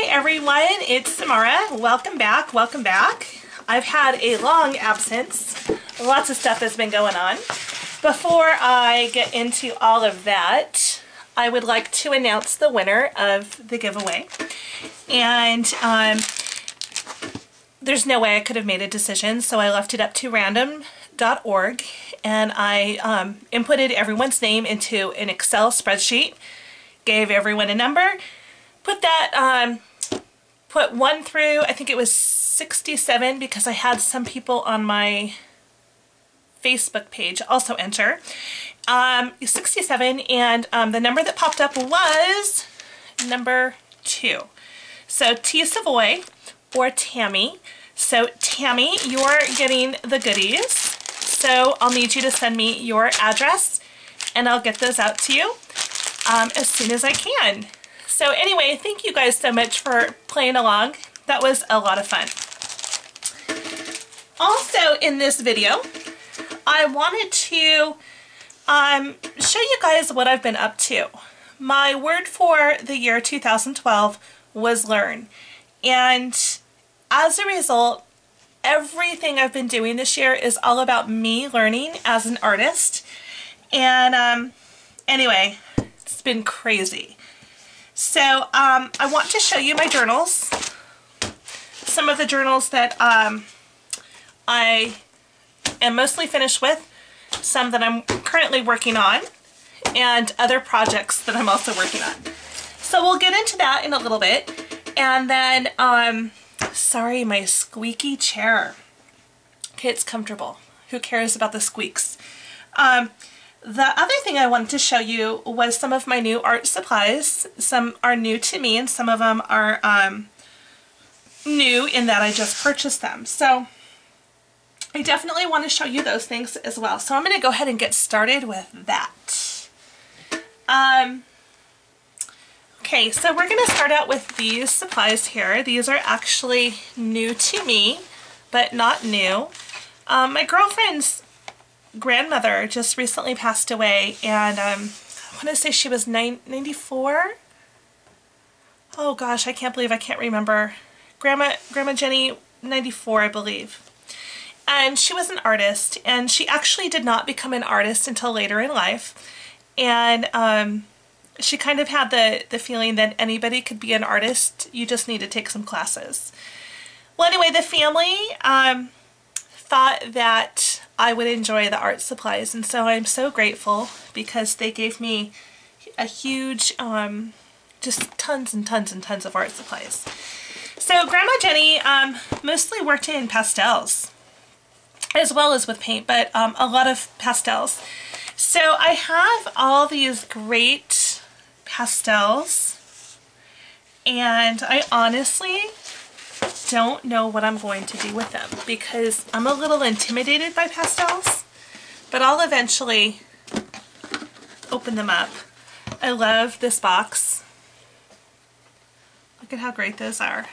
everyone, it's Samara. Welcome back, welcome back. I've had a long absence. Lots of stuff has been going on. Before I get into all of that, I would like to announce the winner of the giveaway. And there's no way I could have made a decision, so I left it up to random.org, and I inputted everyone's name into an Excel spreadsheet, gave everyone a number, put that, put 1 through, I think it was 67, because I had some people on my Facebook page also enter, 67, and the number that popped up was number 2. So T Savoy or Tammy. So Tammy, you're getting the goodies. So I'll need you to send me your address and I'll get those out to you as soon as I can. So anyway, thank you guys so much for playing along. That was a lot of fun. Also in this video, I wanted to show you guys what I've been up to. My word for the year 2012 was learn. And as a result, everything I've been doing this year is all about me learning as an artist. And anyway, it's been crazy. So I want to show you my journals. Some of the journals that I am mostly finished with, some that I'm currently working on, and other projects that I'm also working on. So we'll get into that in a little bit. And then, sorry, my squeaky chair. Okay, it's comfortable. Who cares about the squeaks? The other thing I wanted to show you was some of my new art supplies. Some are new to me and some of them are new in that I just purchased them. So I definitely want to show you those things as well. So I'm going to go ahead and get started with that. Okay, so we're going to start out with these supplies here. These are actually new to me, but not new. My girlfriend's grandmother just recently passed away, and I want to say she was 94. Oh gosh, I can't believe I can't remember. Grandma Jenny, 94, I believe. And she was an artist, and she actually did not become an artist until later in life. And she kind of had the feeling that anybody could be an artist, you just need to take some classes. Well, anyway, the family thought that I would enjoy the art supplies, and so I'm so grateful because they gave me a huge, just tons and tons and tons of art supplies. So Grandma Jenny mostly worked in pastels, as well as with paint, but a lot of pastels. So I have all these great pastels, and I honestly don't know what I'm going to do with them because I'm a little intimidated by pastels, but I'll eventually open them up. I love this box. Look at how great those are.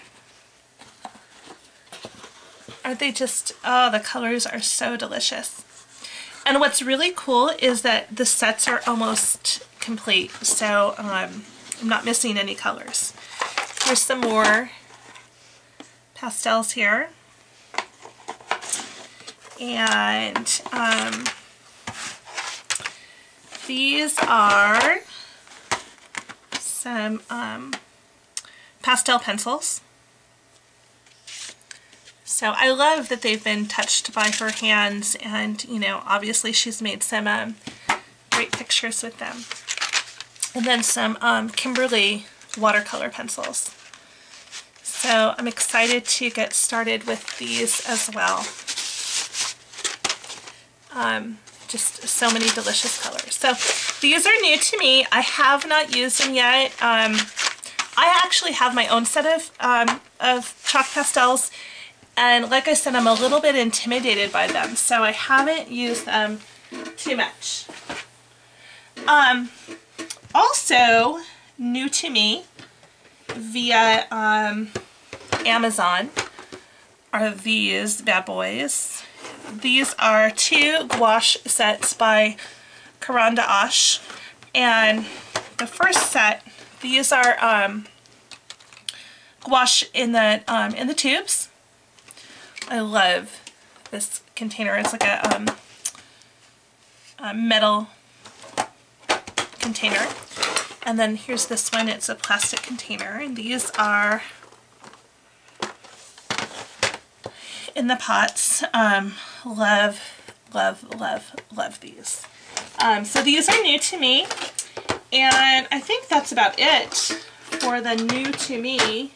Aren't they just, oh, the colors are so delicious. And what's really cool is that the sets are almost complete, so I'm not missing any colors. Here's some more pastels here. And these are some pastel pencils. So I love that they've been touched by her hands, and you know, obviously she's made some great pictures with them. And then some Kimberly watercolor pencils. So I'm excited to get started with these as well. Just so many delicious colors. So these are new to me. I have not used them yet. I actually have my own set of chalk pastels. And like I said, I'm a little bit intimidated by them, so I haven't used them too much. Also, new to me via Amazon are these bad boys. These are 2 gouache sets by Caran d'Ache, and the first set, these are gouache in the tubes. I love this container. It's like a metal container. And then here's this one. It's a plastic container, and these are in the pots. Love, love, love, love these. So these are new to me, and I think that's about it for the new to me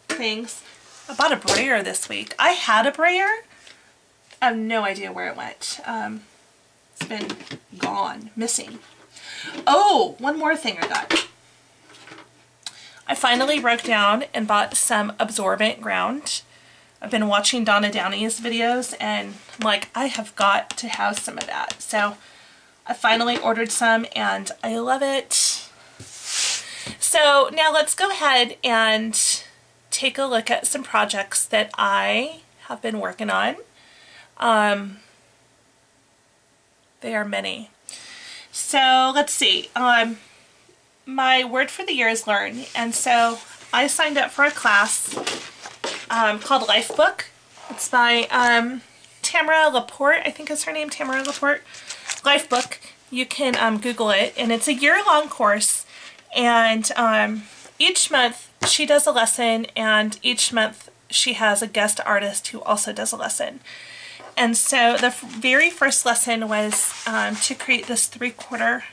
things. I bought a brayer this week. I had a brayer. I have no idea where it went. It's been gone, missing. Oh, one more thing I got. I finally broke down and bought some absorbent ground. I've been watching Donna Downey's videos, and I'm like, I have got to have some of that. So I finally ordered some, and I love it. So now let's go ahead and take a look at some projects that I have been working on. They are many. So let's see. My word for the year is learn, and so I signed up for a class called Lifebook. It's by Tamara Laporte, I think is her name, Tamara Laporte. Lifebook. You can Google it, and it's a year-long course, and each month she does a lesson, and each month she has a guest artist who also does a lesson. And so the very first lesson was to create this 3/4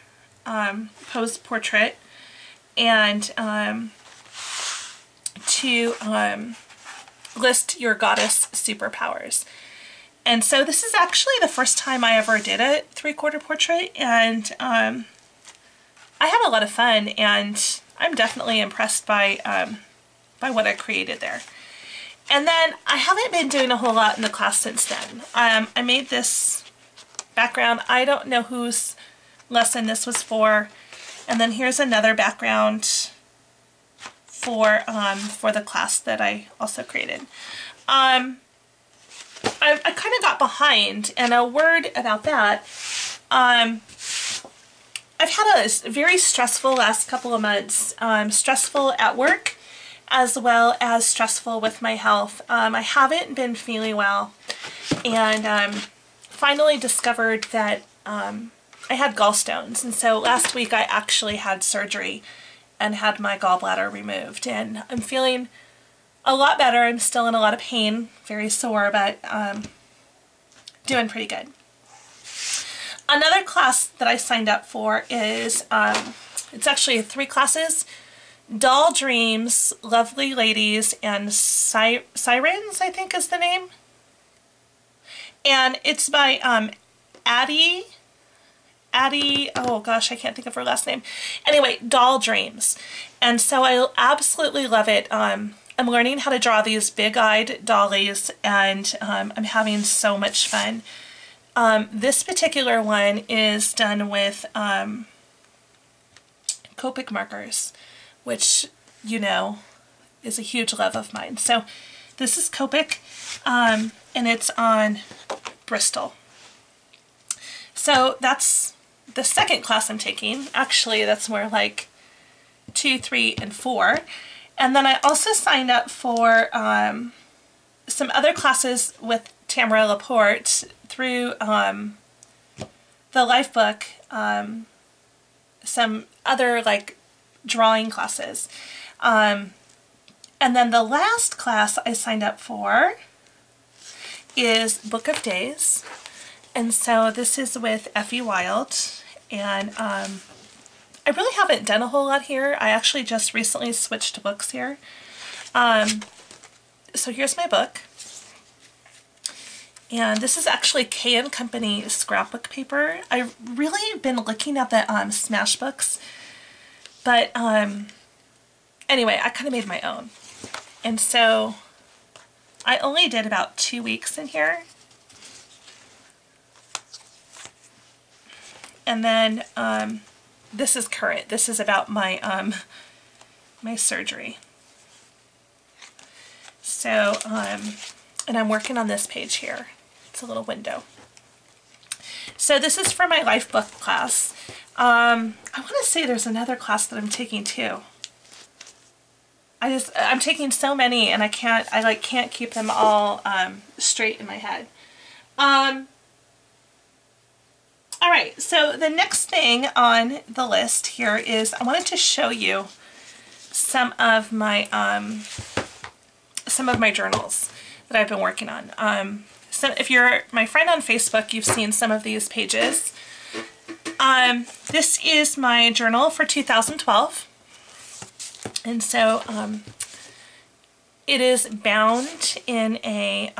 pose portrait, and to list your goddess superpowers. And so this is actually the first time I ever did a 3/4 portrait, and I had a lot of fun, and I'm definitely impressed by what I created there. And then I haven't been doing a whole lot in the class since then. I made this background. I don't know whose lesson this was for. And then here's another background for the class that I also created. I kind of got behind, and a word about that. I've had a very stressful last couple of months. Stressful at work, as well as stressful with my health. I haven't been feeling well, and finally discovered that I had gallstones, and so last week I actually had surgery and had my gallbladder removed, and I'm feeling a lot better. I'm still in a lot of pain, very sore, but doing pretty good. Another class that I signed up for is, it's actually 3 classes: Doll Dreams, Lovely Ladies, and Sirens, I think is the name. And it's by Addie, oh gosh, I can't think of her last name. Anyway, Doll Dreams. And so I absolutely love it. I'm learning how to draw these big-eyed dollies, and I'm having so much fun. This particular one is done with Copic markers, which, you know, is a huge love of mine. So this is Copic, and it's on Bristol. So that's the second class I'm taking. Actually, that's more like 2, 3, and 4. And then I also signed up for some other classes with Tamara Laporte through the Lifebook, some other like drawing classes. And then the last class I signed up for is Book of Days. And so this is with Effie Wild, and I really haven't done a whole lot here. I actually just recently switched books here. So here's my book. And this is actually K & Company scrapbook paper. I've really been looking at the Smash books, but anyway, I kind of made my own. And so I only did about 2 weeks in here. And then this is current. This is about my my surgery. So, and I'm working on this page here. It's a little window. So this is for my Lifebook class. I want to say there's another class that I'm taking too. I'm taking so many and I can't keep them all straight in my head. All right, so the next thing on the list here is I wanted to show you some of my journals that I've been working on. So if you're my friend on Facebook, you've seen some of these pages. This is my journal for 2012, and so it is bound in a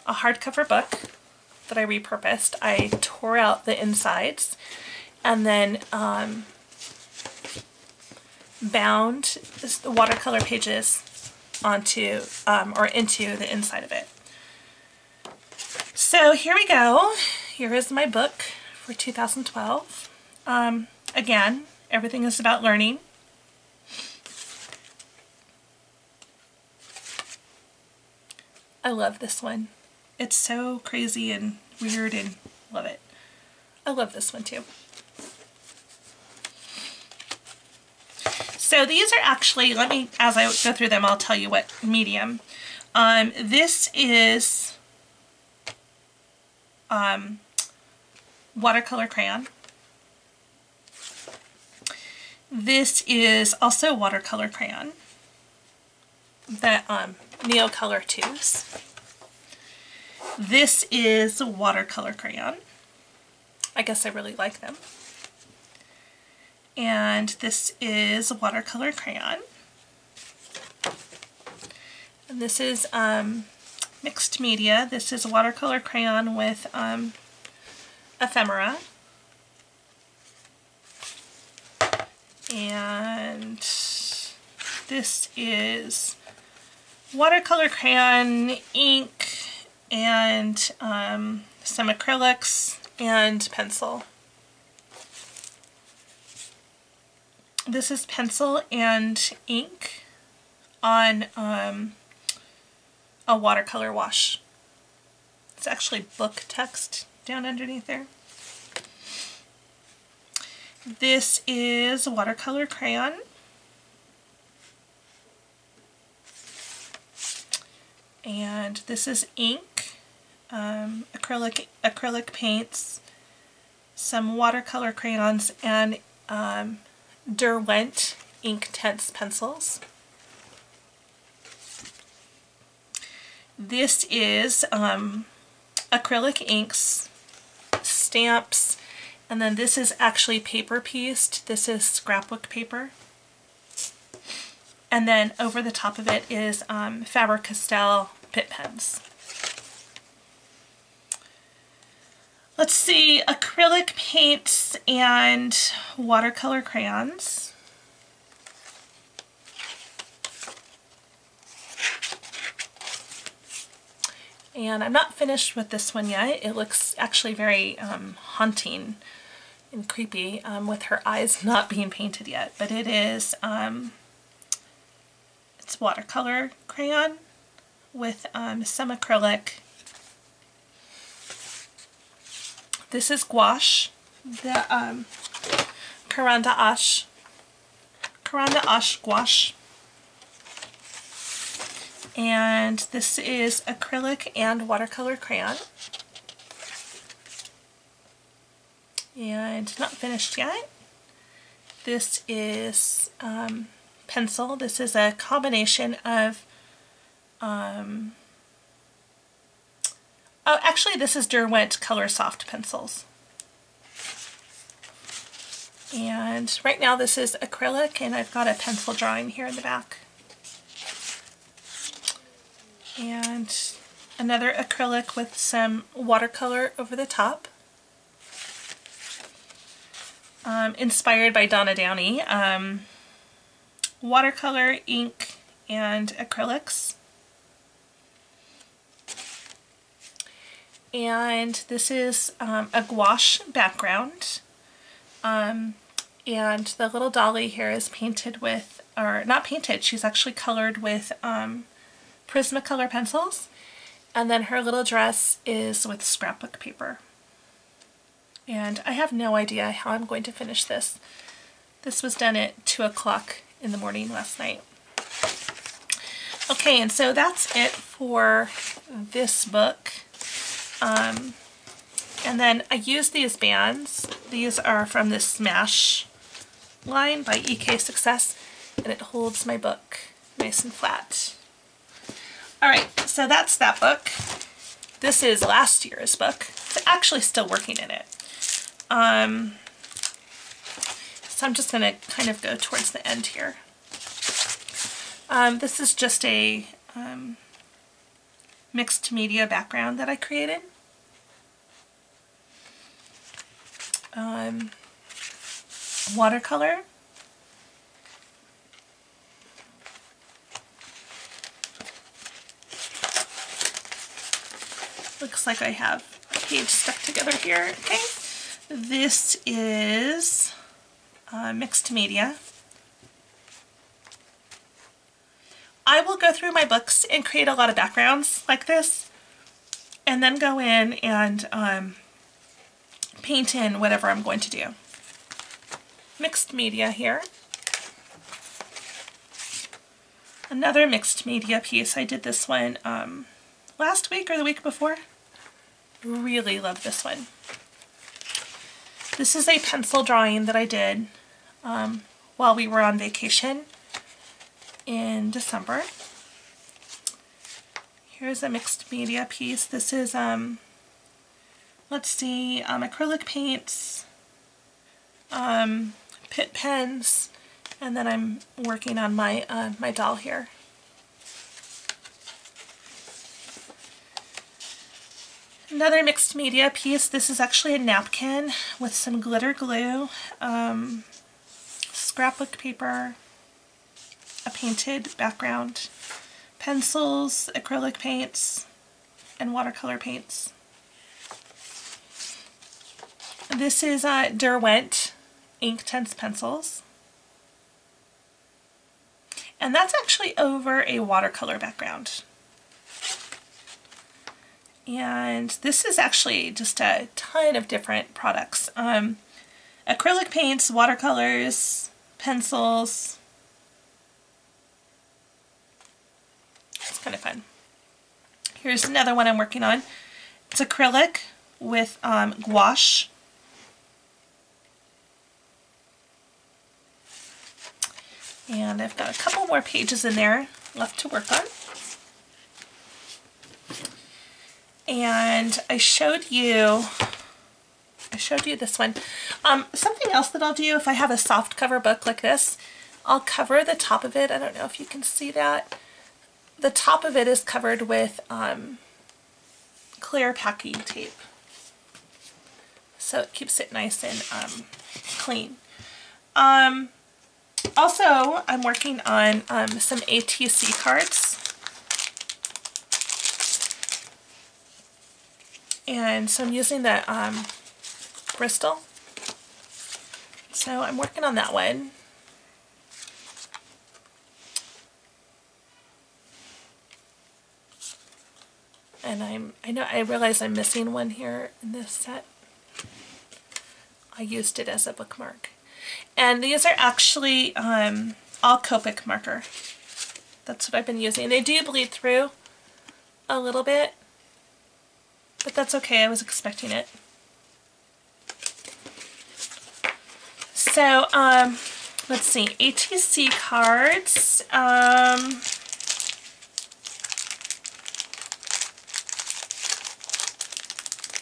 hardcover book that I repurposed. I tore out the insides and then bound the watercolor pages onto or into the inside of it. So here we go. Here is my book for 2012. Again, everything is about learning. I love this one. It's so crazy and weird and love it. I love this one too. So these are actually, as I go through them, I'll tell you what medium. This is watercolor crayon. This is also watercolor crayon. The Neocolor tubes. This is watercolor crayon. I guess I really like them. And this is watercolor crayon. And this is mixed media. This is watercolor crayon with ephemera. And this is watercolor crayon, ink, and some acrylics and pencil. This is pencil and ink on a watercolor wash. It's actually book text down underneath there. This is watercolor crayon. And this is ink, acrylic paints, some watercolor crayons, and Derwent Inktense pencils. This is acrylic inks, stamps, and then this is actually paper pieced. This is scrapbook paper. And then over the top of it is Faber-Castell Pitt pens. Let's see, acrylic paints and watercolor crayons. And I'm not finished with this one yet. It looks actually very haunting and creepy with her eyes not being painted yet. But it is, it's watercolor crayon with some acrylic. This is gouache, the Caran d'Ache gouache. And this is acrylic and watercolor crayon. And not finished yet. This is pencil. This is a combination of oh, actually this is Derwent Color Soft pencils. And right now this is acrylic, and I've got a pencil drawing here in the back. And another acrylic with some watercolor over the top. Inspired by Donna Downey. Watercolor, ink, and acrylics. And this is a gouache background. And the little dolly here is painted with, or not painted, she's actually colored with Prismacolor pencils. And then her little dress is with scrapbook paper. And I have no idea how I'm going to finish this. This was done at 2 o'clock in the morning last night. Okay, and so that's it for this book. And then I use these bands. These are from the Smash line by EK Success, and it holds my book nice and flat. Alright, so that's that book. This is last year's book. I'm actually still working in it. So I'm just going to kind of go towards the end here. This is just a mixed media background that I created. Watercolor. Looks like I have a page stuck together here. Okay, this is mixed media. I will go through my books and create a lot of backgrounds like this, and then go in and paint in whatever I'm going to do. Mixed media here. Another mixed media piece. I did this one last week or the week before. Really love this one. This is a pencil drawing that I did while we were on vacation in December. Here's a mixed media piece. This is, let's see, acrylic paints, Pitt pens, and then I'm working on my, my doll here. Another mixed media piece. This is actually a napkin with some glitter glue, scrapbook paper, a painted background, pencils, acrylic paints, and watercolor paints. This is Derwent Inktense pencils. And that's actually over a watercolor background. And this is actually just a ton of different products. Acrylic paints, watercolors, pencils. It's kind of fun. Here's another one I'm working on. It's acrylic with gouache. And I've got a couple more pages in there left to work on. And I showed you this one. Something else that I'll do if I have a soft cover book like this, I'll cover the top of it. I don't know if you can see that. The top of it is covered with clear packing tape, so it keeps it nice and clean. Also, I'm working on some ATC cards. And so I'm using the Bristol. So I'm working on that one. And I realize I'm missing one here in this set. I used it as a bookmark. And these are actually all Copic marker. That's what I've been using. They do bleed through a little bit, but that's okay. I was expecting it. So, let's see. ATC cards.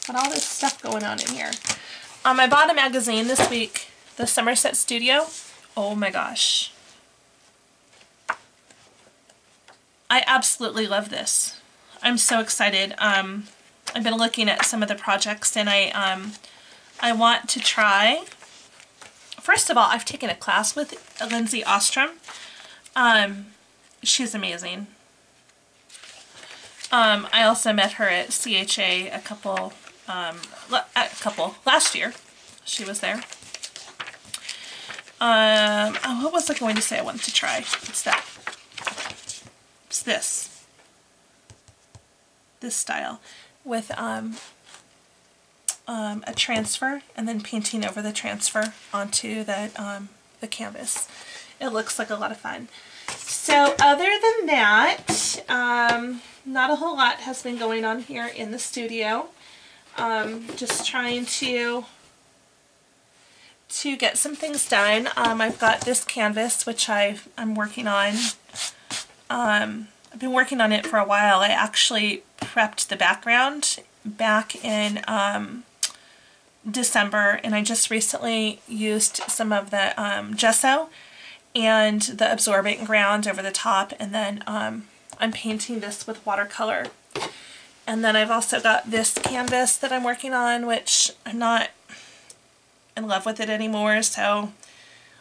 Got all this stuff going on in here. I bought a magazine this week, the Somerset Studio. Oh my gosh. I absolutely love this. I'm so excited. I've been looking at some of the projects, and I want to try. First of all, I've taken a class with Lindsay Ostrom. She's amazing. I also met her at CHA a couple last year. She was there. Oh, what was I going to say I wanted to try? What's that? It's this style with a transfer, and then painting over the transfer onto the the canvas. It looks like a lot of fun. So other than that, not a whole lot has been going on here in the studio. Just trying to get some things done. I've got this canvas which I'm working on. I've been working on it for a while. I actually prepped the background back in December, and I just recently used some of the gesso and the absorbent ground over the top, and then I'm painting this with watercolor. And then I've also got this canvas that I'm working on, which I'm not in love with it anymore, so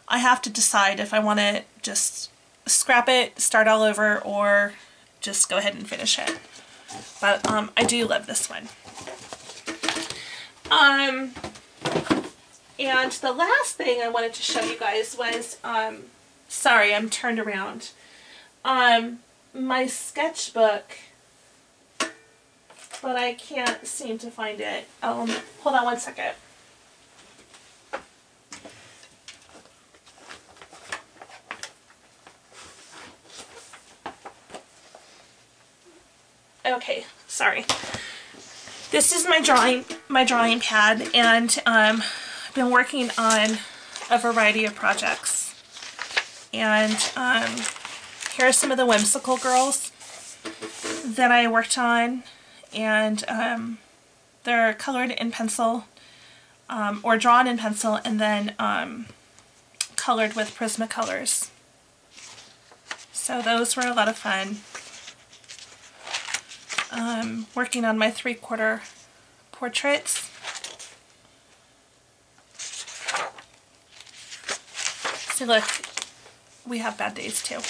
I have to decide if I want to just scrap it, start all over, or just go ahead and finish it. But I do love this one. And the last thing I wanted to show you guys was, sorry, I'm turned around. My sketchbook, but I can't seem to find it. Hold on one second. Okay, sorry. This is my drawing pad, and I've been working on a variety of projects. And here are some of the whimsical girls that I worked on, and they're colored in pencil, or drawn in pencil, and then colored with Prismacolors. So those were a lot of fun. Working on my 3/4 portraits. See, look, we have bad days too.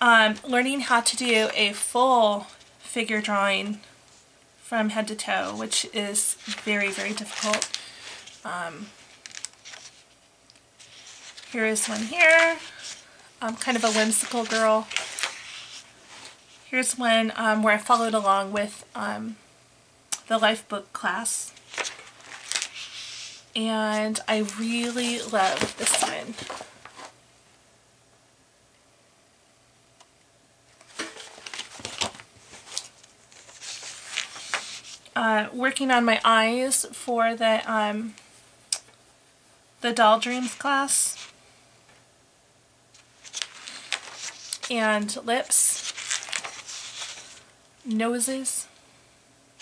Learning how to do a full figure drawing from head to toe, which is very, very difficult. Here is one here. Kind of a whimsical girl. Here's one where I followed along with the lifebook class. And I really love this one. Working on my eyes for the Doll Dreams class. And lips. Noses.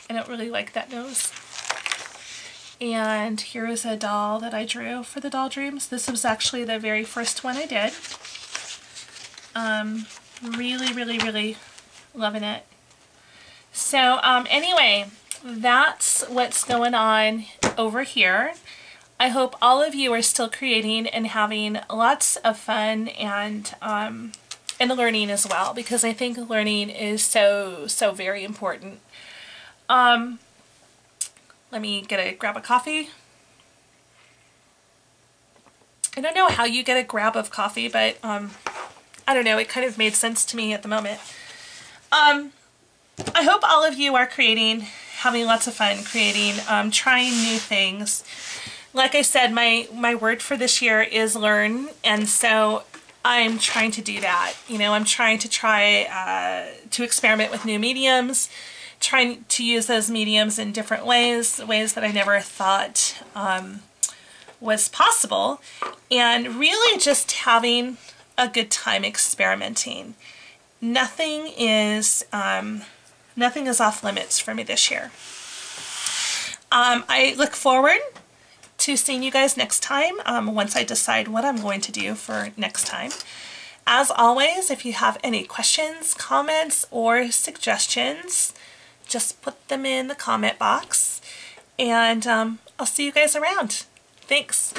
I don't really like that nose. And here is a doll that I drew for the Doll Dreams. This was actually the very first one I did. Really, really, really loving it. So anyway, that's what's going on over here. I hope all of you are still creating and having lots of fun, and learning as well, because I think learning is so very important. Let me grab a coffee. I don't know how you get a grab of coffee, but I don't know, it kind of made sense to me at the moment. I hope all of you are creating, having lots of fun creating, trying new things. Like I said, my word for this year is learn, and so I'm trying to do that. You know, I'm trying to to experiment with new mediums, trying to use those mediums in different ways that I never thought was possible, and really just having a good time experimenting. Nothing is off limits for me this year. I look forward to seeing you guys next time, once I decide what I'm going to do for next time. As always, if you have any questions, comments, or suggestions, just put them in the comment box, and I'll see you guys around. Thanks.